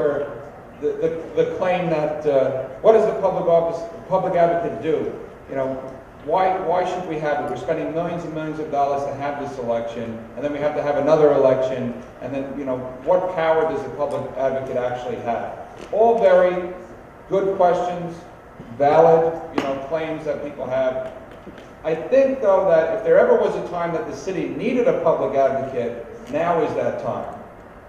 Yorker, the claim that what does the public advocate do? You know, why should we have it? We're spending millions and millions of dollars to have this election, and then we have to have another election, and then, you know, what power does the public advocate actually have? All very good questions, valid, you know, claims that people have. I think, though, that if there ever was a time that the city needed a public advocate, now is that time.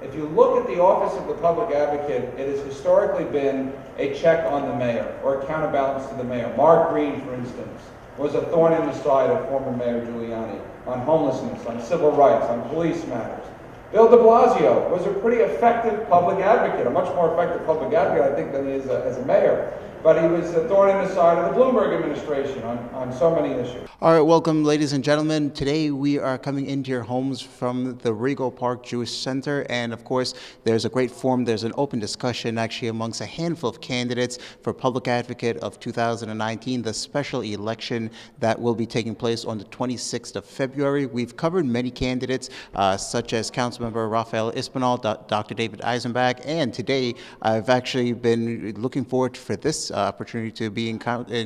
If you look at the office of the public advocate, it has historically been a check on the mayor or a counterbalance to the mayor. Mark Green, for instance, was a thorn in the side of former Mayor Giuliani on homelessness, on civil rights, on police matters. Bill de Blasio was a pretty effective public advocate, a much more effective public advocate, I think, than he is as a mayor. But he was a thorn in the side of the Bloomberg administration on so many issues. All right, welcome, ladies and gentlemen. Today we are coming into your homes from the Regal Park Jewish Center. And of course, there's a great forum. There's an open discussion actually amongst a handful of candidates for Public Advocate of 2019, the special election that will be taking place on the 26th of February. We've covered many candidates, such as Councilmember Raphael Espinal, Dr. David Eisenbach. And today I've actually been looking forward for this opportunity to be in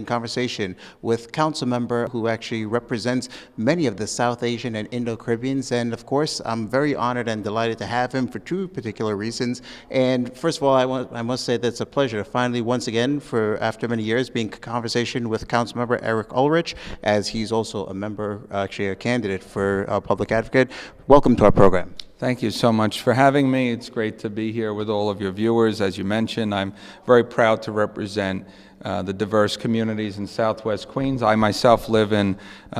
conversation with council member who actually represents many of the South Asian and Indo-Caribbeans. And of course, I'm very honored and delighted to have him for two particular reasons. And first of all, I must say that it's a pleasure to finally, once again, after many years, be in conversation with council member Eric Ulrich, as he's also a member, actually a candidate for Public Advocate. Welcome to our program. Thank you so much for having me. It's great to be here with all of your viewers. As you mentioned, I'm very proud to represent the diverse communities in Southwest Queens. I myself live in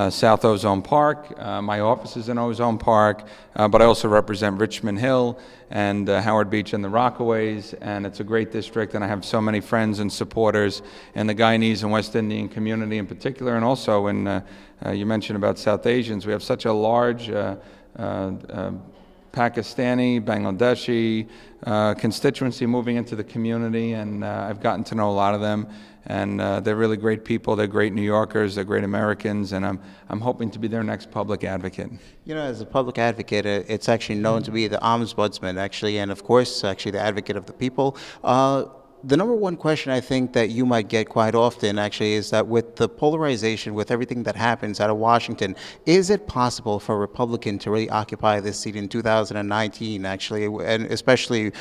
South Ozone Park. My office is in Ozone Park, but I also represent Richmond Hill and Howard Beach and the Rockaways, and it's a great district, and I have so many friends and supporters in the Guyanese and West Indian community in particular, and also in, you mentioned about South Asians. We have such a large Pakistani, Bangladeshi constituency moving into the community, and I've gotten to know a lot of them, and they're really great people. They're great New Yorkers, they're great Americans, and I'm hoping to be their next public advocate. You know, as a public advocate, it's actually known to be the ombudsman, actually, and of course, actually the advocate of the people. The number one question I think that you might get quite often actually is that with the polarization, with everything that happens out of Washington, is it possible for a Republican to really occupy this seat in 2019 actually, and especially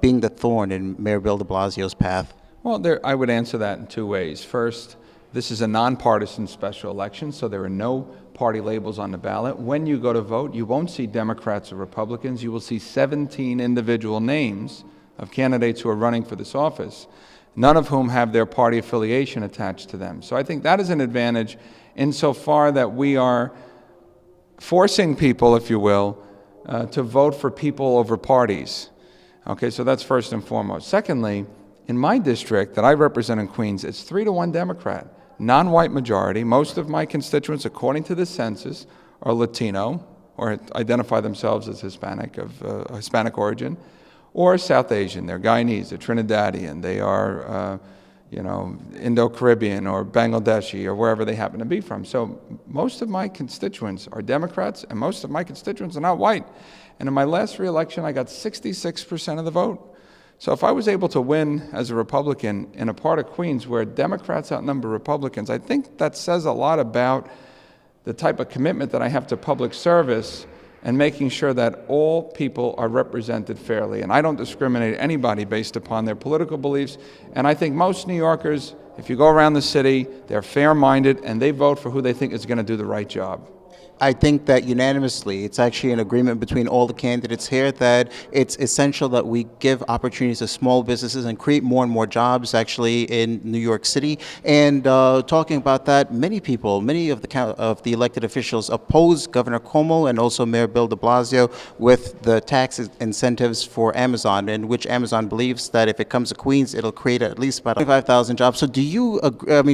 being the thorn in Mayor Bill de Blasio's path? Well, I would answer that in two ways. First, this is a nonpartisan special election, so there are no party labels on the ballot. When you go to vote, you won't see Democrats or Republicans. You will see 17 individual names of candidates who are running for this office, none of whom have their party affiliation attached to them. So I think that is an advantage insofar that we are forcing people, if you will, to vote for people over parties. Okay, so that's first and foremost. Secondly, in my district that I represent in Queens, it's 3-1 Democrat, non-white majority. Most of my constituents, according to the census, are Latino or identify themselves as Hispanic, of Hispanic origin, or South Asian. They're Guyanese, they're Trinidadian, they are, you know, Indo-Caribbean or Bangladeshi or wherever they happen to be from. So most of my constituents are Democrats, and most of my constituents are not white. And in my last re-election, I got 66% of the vote. So if I was able to win as a Republican in a part of Queens where Democrats outnumber Republicans, I think that says a lot about the type of commitment that I have to public service and making sure that all people are represented fairly. And I don't discriminate anybody based upon their political beliefs. And I think most New Yorkers, if you go around the city, they're fair-minded and they vote for who they think is going to do the right job. I think that unanimously, it's actually an agreement between all the candidates here that it's essential that we give opportunities to small businesses and create more and more jobs actually in New York City. And talking about that, many people, many of the elected officials oppose Governor Cuomo and also Mayor Bill de Blasio with the tax incentives for Amazon, in which Amazon believes that if it comes to Queens, it'll create at least about 25,000 jobs. So do you,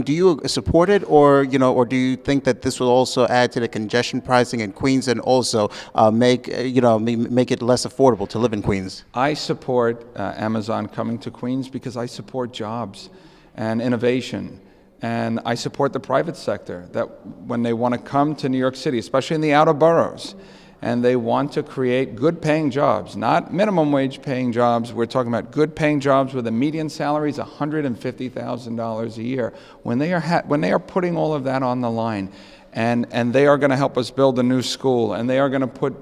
do you support it, or or do you think that this will also add to the congestion pricing in Queens and also make it less affordable to live in Queens? I support Amazon coming to Queens because I support jobs and innovation, and I support the private sector that when they want to come to New York City, especially in the outer boroughs, and they want to create good-paying jobs, not minimum wage-paying jobs. We're talking about good-paying jobs where the median salary is $150,000 a year. When they are putting all of that on the line, and they are going to help us build a new school, and they are going to put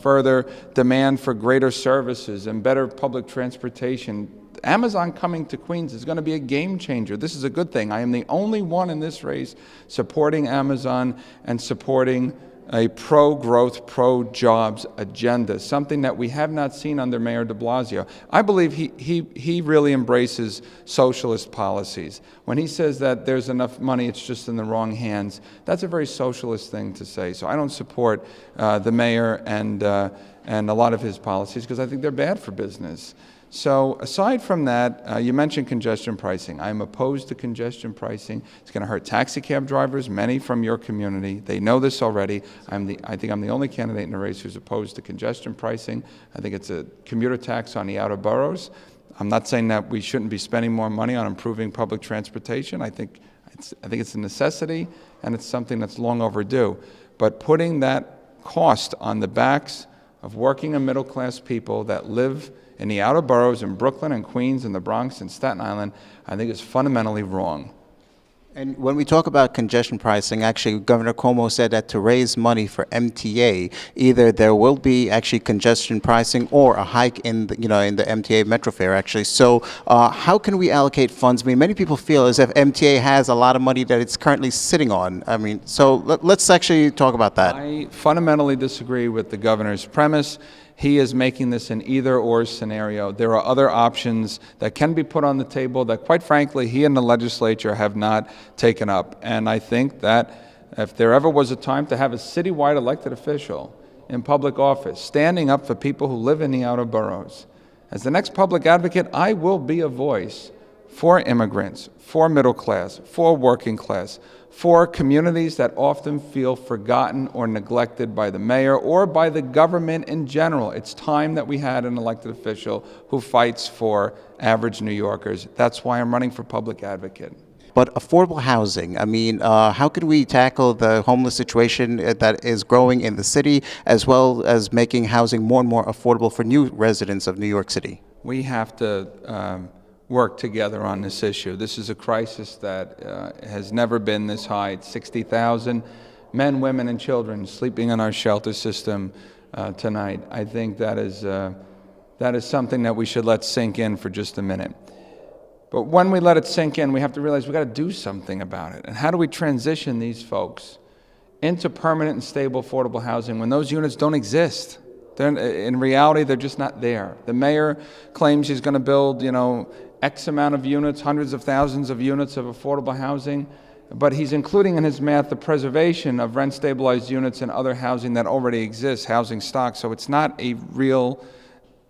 further demand for greater services and better public transportation. Amazon coming to Queens is going to be a game changer. This is a good thing. I am the only one in this race supporting Amazon and supporting a pro-growth, pro-jobs agenda, something that we have not seen under Mayor de Blasio. I believe he really embraces socialist policies. When he says that there's enough money, it's just in the wrong hands, that's a very socialist thing to say. So I don't support the mayor and a lot of his policies because I think they're bad for business. So aside from that, you mentioned congestion pricing. I'm opposed to congestion pricing. It's going to hurt taxi cab drivers, many from your community. They know this already. I think I'm the only candidate in the race who's opposed to congestion pricing. I think it's a commuter tax on the outer boroughs. I'm not saying that we shouldn't be spending more money on improving public transportation. I think it's a necessity, and it's something that's long overdue. But putting that cost on the backs of working and middle-class people that live in the outer boroughs in Brooklyn and Queens and the Bronx and Staten Island, I think is fundamentally wrong. And when we talk about congestion pricing, actually, Governor Cuomo said that to raise money for MTA, either there will be actually congestion pricing or a hike in the, in the MTA metro fare, actually. So how can we allocate funds? I mean, many people feel as if MTA has a lot of money that it's currently sitting on. I mean, so let's actually talk about that. I fundamentally disagree with the governor's premise. He is making this an either-or scenario. There are other options that can be put on the table that, quite frankly, he and the legislature have not taken up. And I think that if there ever was a time to have a citywide elected official in public office standing up for people who live in the outer boroughs, as the next public advocate, I will be a voice for immigrants, for middle class, for working class, for communities that often feel forgotten or neglected by the mayor or by the government in general. It's time that we had an elected official who fights for average New Yorkers. That's why I'm running for public advocate. But affordable housing, I mean, how can we tackle the homeless situation that is growing in the city, as well as making housing more and more affordable for new residents of New York City? We have to work together on this issue. This is a crisis that has never been this high. It's 60,000 men, women, and children sleeping in our shelter system tonight. I think that is something that we should let sink in for just a minute. But when we let it sink in, we have to realize we've got to do something about it. And how do we transition these folks into permanent and stable affordable housing when those units don't exist? In reality, they're just not there. The mayor claims he's going to build, X amount of units, hundreds of thousands of units of affordable housing, but he's including in his math the preservation of rent-stabilized units and other housing that already exists, housing stock. So it's not a real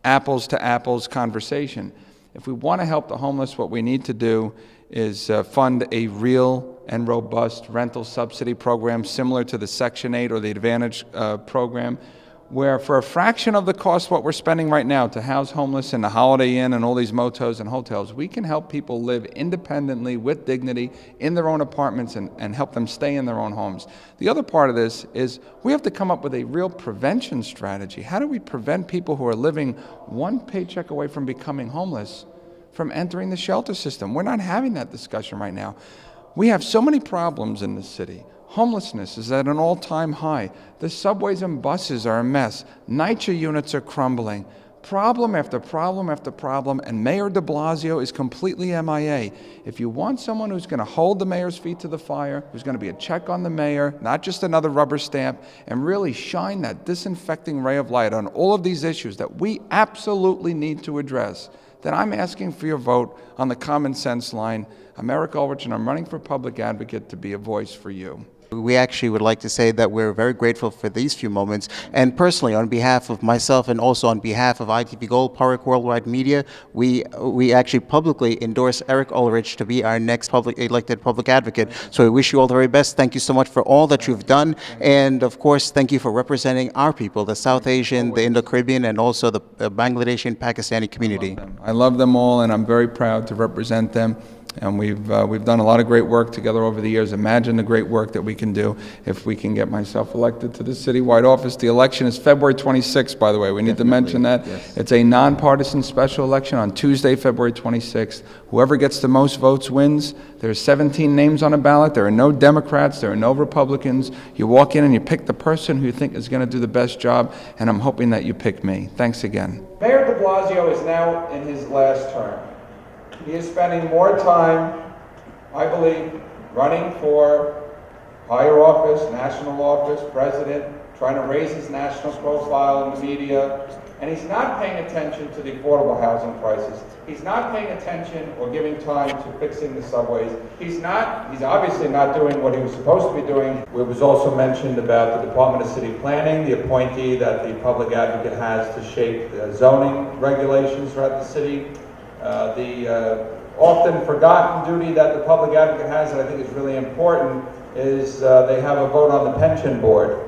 apples-to-apples conversation. If we want to help the homeless, what we need to do is fund a real and robust rental subsidy program similar to the Section 8 or the Advantage program, where for a fraction of the cost what we're spending right now to house homeless in the Holiday Inn and all these motos and hotels, we can help people live independently with dignity in their own apartments and help them stay in their own homes. The other part of this is we have to come up with a real prevention strategy. How do we prevent people who are living one paycheck away from becoming homeless from entering the shelter system? We're not having that discussion right now. We have so many problems in this city. Homelessness is at an all-time high. The subways and buses are a mess. NYCHA units are crumbling. Problem after problem after problem, and Mayor de Blasio is completely MIA. If you want someone who's going to hold the mayor's feet to the fire, who's going to be a check on the mayor, not just another rubber stamp, and really shine that disinfecting ray of light on all of these issues that we absolutely need to address, then I'm asking for your vote on the common sense line. I'm Eric Ulrich, and I'm running for public advocate to be a voice for you. We actually would like to say that we're very grateful for these few moments. And personally, on behalf of myself and also on behalf of ITV Gold, Park Worldwide Media, we actually publicly endorse Eric Ulrich to be our next elected public advocate. So we wish you all the very best. Thank you so much for all that you've done. And of course, thank you for representing our people, the South Asian, the Indo-Caribbean, and also the Bangladeshi and Pakistani community. I love them all, and I'm very proud to represent them. And we've done a lot of great work together over the years. Imagine the great work that we can do if we can get myself elected to the citywide office. The election is February 26th, by the way. We need to mention that. Yes. It's a nonpartisan special election on Tuesday, February 26th. Whoever gets the most votes wins. There's 17 names on a ballot. There are no Democrats. There are no Republicans. You walk in and you pick the person who you think is going to do the best job, and I'm hoping that you pick me. Thanks again. Mayor de Blasio is now in his last term. He is spending more time, I believe, running for higher office, national office, president, trying to raise his national profile in the media, and he's not paying attention to the affordable housing crisis. He's not paying attention or giving time to fixing the subways. He's obviously not doing what he was supposed to be doing. It was also mentioned about the Department of City Planning, the appointee that the public advocate has to shape zoning regulations throughout the city. The often forgotten duty that the public advocate has that I think is really important is they have a vote on the pension board.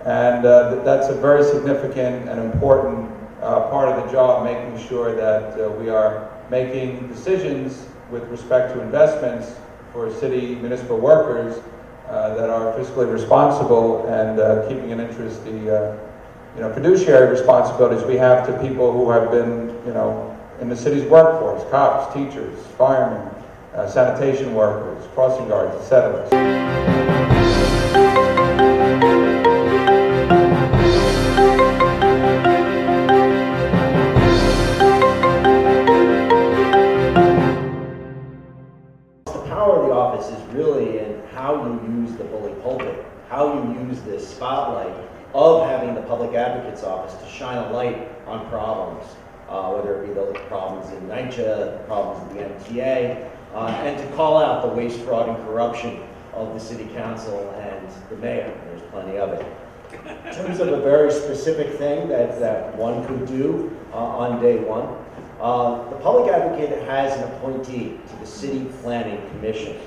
And that's a very significant and important part of the job, making sure that we are making decisions with respect to investments for city municipal workers that are fiscally responsible and keeping in interest the fiduciary responsibilities we have to people who have been in the city's workforce: cops, teachers, firemen, sanitation workers, crossing guards, etc. The power of the office is really in how you use the bully pulpit, how you use this spotlight of having the public advocate's office to shine a light on problems. Whether it be the problems in NYCHA, the problems in the MTA, and to call out the waste, fraud, and corruption of the city council and the mayor. There's plenty of it. In terms of a very specific thing that one could do on day one, the public advocate has an appointee to the City Planning Commission.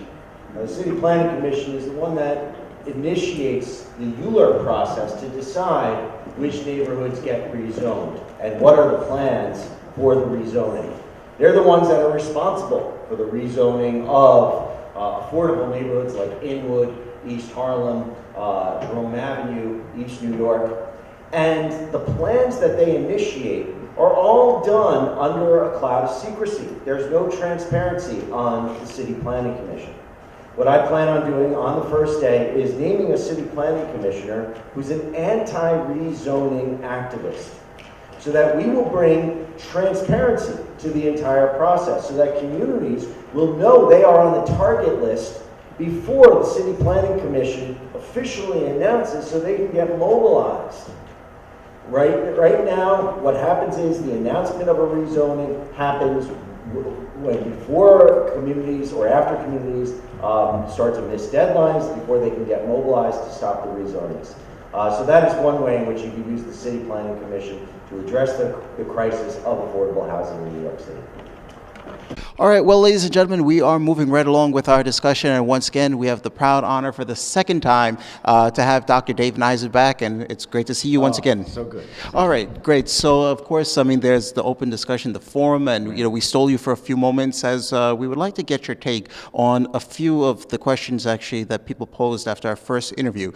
Now, the City Planning Commission is the one that initiates the ULURP process to decide which neighborhoods get rezoned and what are the plans for the rezoning. They're the ones that are responsible for the rezoning of affordable neighborhoods like Inwood, East Harlem, Jerome Avenue, East New York. And the plans that they initiate are all done under a cloud of secrecy. There's no transparency on the City Planning Commission. What I plan on doing on the first day is naming a city planning commissioner who's an anti-rezoning activist, so that we will bring transparency to the entire process, so that communities will know they are on the target list before the City Planning Commission officially announces, so they can get mobilized. Right now, what happens is the announcement of a rezoning happens before communities or after communities start to miss deadlines, before they can get mobilized to stop the rezonings. So that is one way in which you can use the City Planning Commission to address the crisis of affordable housing in New York City. All right, well, ladies and gentlemen, we are moving right along with our discussion, and once again, we have the proud honor for the second time to have Dr. Dave Nizer back, and it's great to see you once again. So good. All right, great. So, of course, I mean, there's the open discussion, the forum, and, we stole you for a few moments as we would like to get your take on a few of the questions, actually, that people posed after our first interview.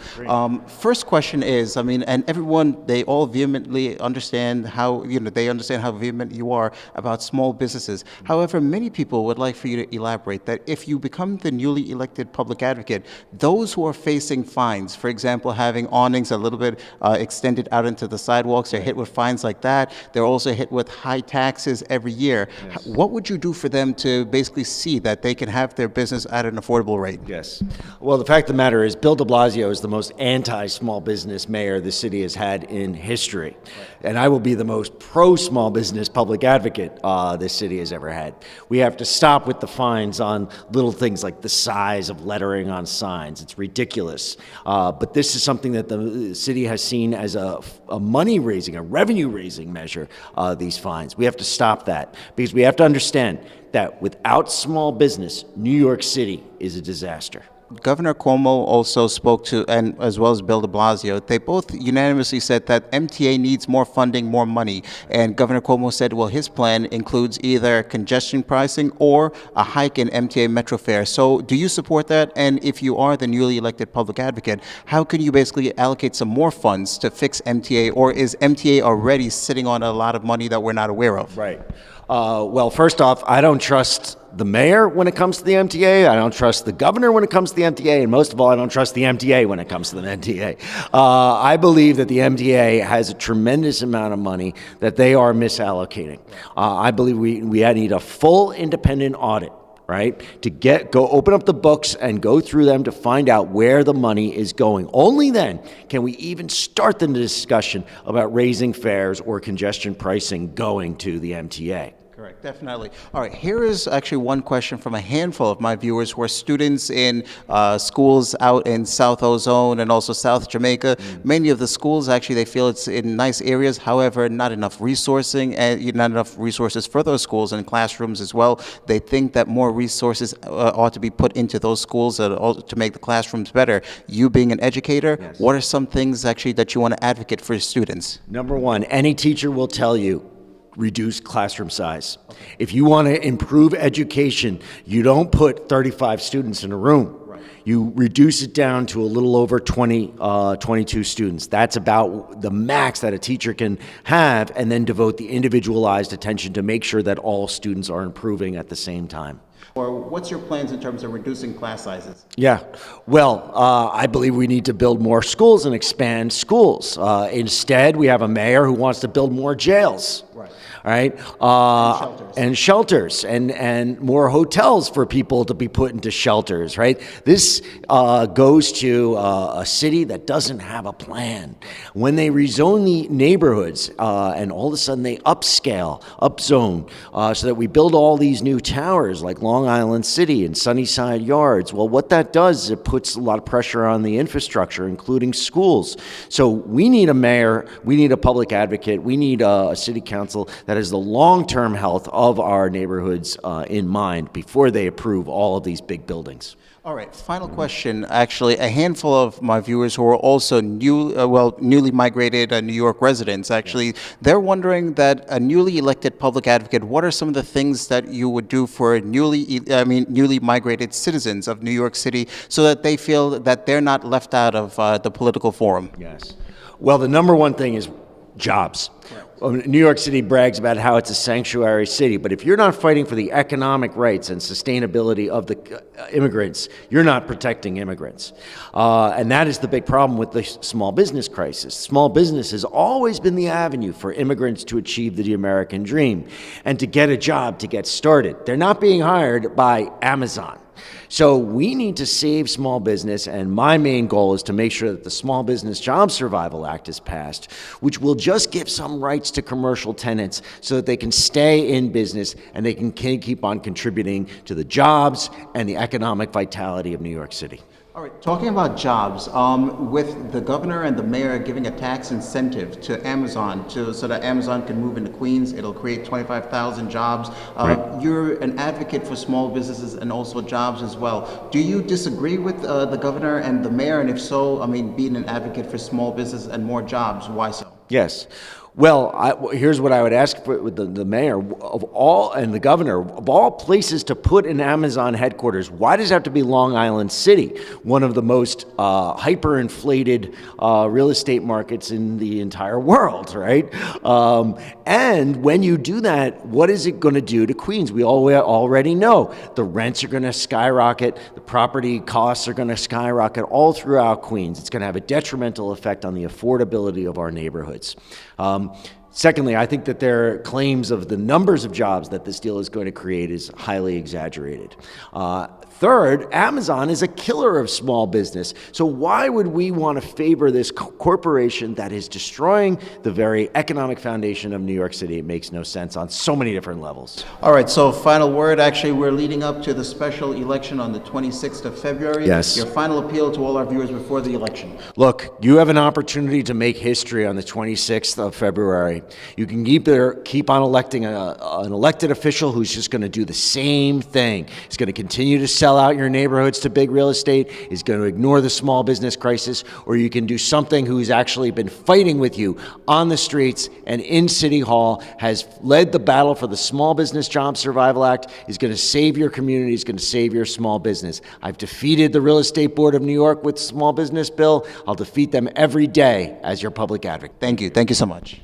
First question is, and everyone, they all vehemently understand how, they understand how vehement you are about small businesses. However, many people would like for you to elaborate that if you become the newly elected public advocate, those who are facing fines, for example, having awnings a little bit extended out into the sidewalks, are hit with fines like that. They're also hit with high taxes every year. Yes. What would you do for them to basically see that they can have their business at an affordable rate? Yes. Well, the fact of the matter is Bill de Blasio is the most anti-small business mayor the city has had in history. Right. And I will be the most pro-small business public advocate this city has ever had. We have to stop with the fines on little things like the size of lettering on signs. It's ridiculous. But this is something that the city has seen as a money-raising, a revenue-raising measure, these fines. We have to stop that because we have to understand that without small business, New York City is a disaster. Governor Cuomo also spoke to, and as well as Bill de Blasio, they both unanimously said that MTA needs more funding, more money. And Governor Cuomo said, well, his plan includes either congestion pricing or a hike in MTA metro fare. So do you support that? And if you are the newly elected public advocate, how can you basically allocate some more funds to fix MTA? Or is MTA already sitting on a lot of money that we're not aware of? Right. Well, first off, I don't trust the mayor when it comes to the MTA. I don't trust the governor when it comes to the MTA. And most of all, I don't trust the MTA when it comes to the MTA. I believe that the MTA has a tremendous amount of money that they are misallocating. I believe we need a full independent audit, right? To go open up the books and go through them to find out where the money is going. Only then can we even start the discussion about raising fares or congestion pricing going to the MTA. Correct, definitely. All right, here is actually one question from a handful of my viewers who are students in schools out in South Ozone and also South Jamaica. Many of the schools, actually, they feel it's in nice areas. However, not enough resourcing and not enough resources for those schools and classrooms as well. They think that more resources ought to be put into those schools to make the classrooms better. You being an educator, Yes. What are some things actually that you want to advocate for your students? Number one, any teacher will tell you, reduce classroom size. Okay. If you want to improve education, you don't put 35 students in a room. Right. You reduce it down to a little over 22 students. That's about the max that a teacher can have, and then devote the individualized attention to make sure that all students are improving at the same time. Or what's your plans in terms of reducing class sizes? Yeah, well, I believe we need to build more schools and expand schools. Instead, we have a mayor who wants to build more jails. Right. And shelters and more hotels for people to be put into shelters, right? This goes to a city that doesn't have a plan. When they rezone the neighborhoods and all of a sudden they upzone, so that we build all these new towers like Long Island City and Sunnyside Yards. Well, what that does is it puts a lot of pressure on the infrastructure, including schools. So we need a mayor, we need a public advocate, we need a city council that has the long-term health of our neighborhoods in mind before they approve all of these big buildings. All right, final question. Actually, a handful of my viewers who are also newly migrated New York residents, actually, they're wondering that a newly elected public advocate, what are some of the things that you would do for newly migrated citizens of New York City so that they feel that they're not left out of the political forum? Yes. Well, the number one thing is jobs. New York City brags about how it's a sanctuary city, but if you're not fighting for the economic rights and sustainability of the immigrants, you're not protecting immigrants. And that is the big problem with the small business crisis. Small business has always been the avenue for immigrants to achieve the American dream and to get a job, to get started. They're not being hired by Amazon. So we need to save small business, and my main goal is to make sure that the Small Business Job Survival Act is passed, which will just give some rights to commercial tenants so that they can stay in business and they can keep on contributing to the jobs and the economic vitality of New York City. All right, talking about jobs, with the governor and the mayor giving a tax incentive to Amazon so that Amazon can move into Queens, it'll create 25,000 jobs. Right. You're an advocate for small businesses and also jobs as well. Do you disagree with the governor and the mayor? And if so, being an advocate for small business and more jobs, why so? Yes. Well, here's what I would ask for the mayor of all and the governor of all places to put an Amazon headquarters. Why does it have to be Long Island City, one of the most hyperinflated real estate markets in the entire world, right? And when you do that, what is it going to do to Queens? We already know the rents are going to skyrocket, the property costs are going to skyrocket all throughout Queens. It's going to have a detrimental effect on the affordability of our neighborhoods. Secondly, I think that their claims of the numbers of jobs that this deal is going to create is highly exaggerated. Third, Amazon is a killer of small business. So why would we want to favor this corporation that is destroying the very economic foundation of New York City? It makes no sense on so many different levels. All right, so final word. Actually, we're leading up to the special election on the 26th of February. Yes. Your final appeal to all our viewers before the election. Look, you have an opportunity to make history on the 26th of February. right. You can keep on electing an elected official who's just going to do the same thing. He's going to continue to sell out your neighborhoods to big real estate. He's going to ignore the small business crisis. Or you can do something who's actually been fighting with you on the streets and in City Hall, has led the battle for the Small Business Job Survival Act. He's going to save your community. He's going to save your small business. I've defeated the Real Estate Board of New York with small business bill. I'll defeat them every day as your public advocate. Thank you. Thank you so much.